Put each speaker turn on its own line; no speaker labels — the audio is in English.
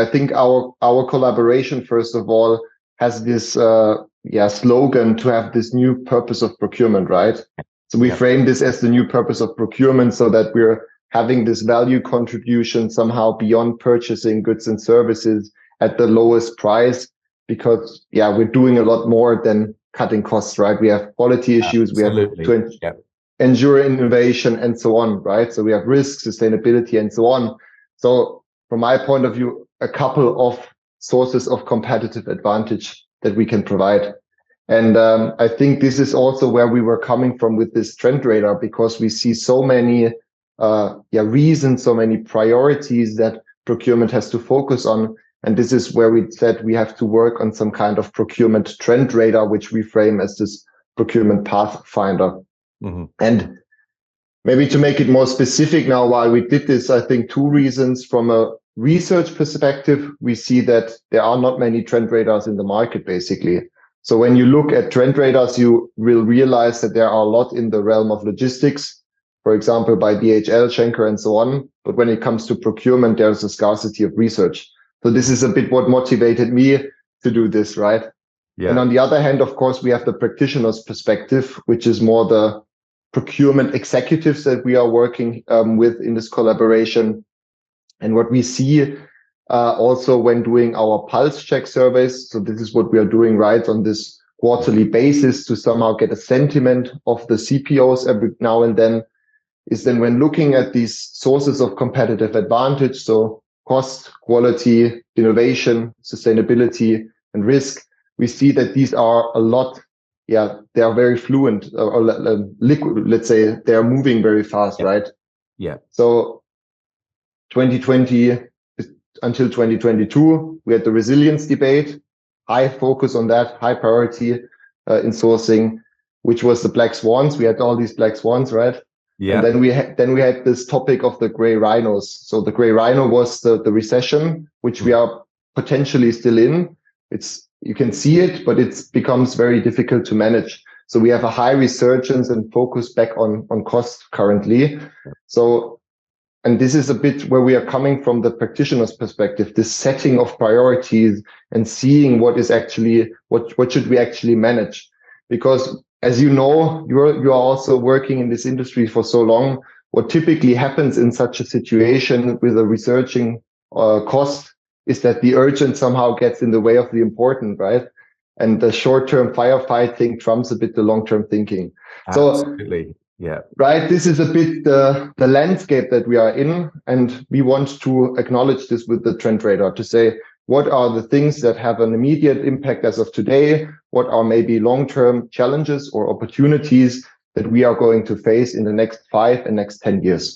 think our collaboration, first of all, has this slogan to have this new purpose of procurement, right? So we frame this as the new purpose of procurement, so that we're having this value contribution somehow beyond purchasing goods and services at the lowest price, because we're doing a lot more than cutting costs, right? We have quality issues, we have to ensure innovation and so on, right? So we have risk, sustainability, and so on. So from my point of view, a couple of sources of competitive advantage that we can provide. And I think this is also where we were coming from with this trend radar, because we see so many reasons, so many priorities that procurement has to focus on. And this is where we said we have to work on some kind of procurement trend radar, which we frame as this procurement pathfinder. And maybe to make it more specific now, while we did this, I think two reasons. From a research perspective, we see that there are not many trend radars in the market, basically. So when you look at trend radars, you will realize that there are a lot in the realm of logistics, for example, by DHL, Schenker, and so on. But when it comes to procurement, there's a scarcity of research. So this is a bit what motivated me to do this, right? Yeah. And on the other hand, of course, we have the practitioner's perspective, which is more the procurement executives that we are working with in this collaboration. And what we see also when doing our pulse check surveys, so this is what we are doing right on this quarterly basis to somehow get a sentiment of the CPOs every now and then, is then when looking at these sources of competitive advantage, so cost, quality, innovation, sustainability, and risk, we see that these are a lot, they are very fluent, or liquid, let's say, they are moving very fast, right? Yeah. So 2020 until 2022, we had the resilience debate, high focus on that, high priority in sourcing, which was the black swans. We had all these black swans, right? Yeah. And then we had this topic of the gray rhinos. So the gray rhino was the recession, which we are potentially still in. You can see it, but it becomes very difficult to manage. So we have a high resurgence and focus back on cost currently. So, and this is a bit where we are coming from the practitioner's perspective, this setting of priorities and seeing what is actually, what should we actually manage? Because as you know, you are also working in this industry for so long. What typically happens in such a situation with a resurging cost is that the urgent somehow gets in the way of the important, right? And the short-term firefighting trumps a bit the long-term thinking.
Absolutely. Yeah.
Right. This is a bit the landscape that we are in. And we want to acknowledge this with the trend radar to say, what are the things that have an immediate impact as of today? What are maybe long-term challenges or opportunities that we are going to face in the next 5 and next 10 years?